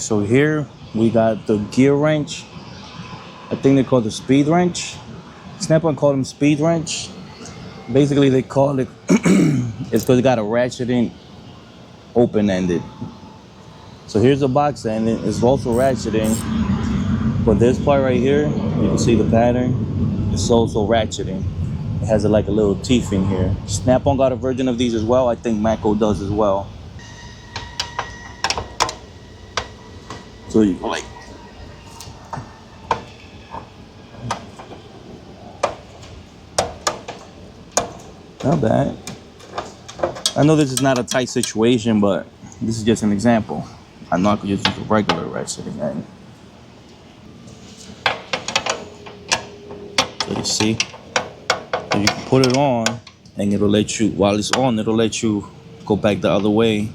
So here we got the gear wrench. I think they call it the speed wrench. Snap-on called them speed wrench. Basically they call it, it's because it got a ratcheting open-ended. So here's the box end, it's also ratcheting. But this part right here, you can see the pattern, it's also ratcheting. It has like a little teeth in here. Snap-on got a version of these as well. I think Mako does as well. So you like, not bad. I know this is not a tight situation, but this is just an example. I know I could just use a regular ratcheting end. So you see, so you can put it on and it'll let you, while it's on, it'll let you go back the other way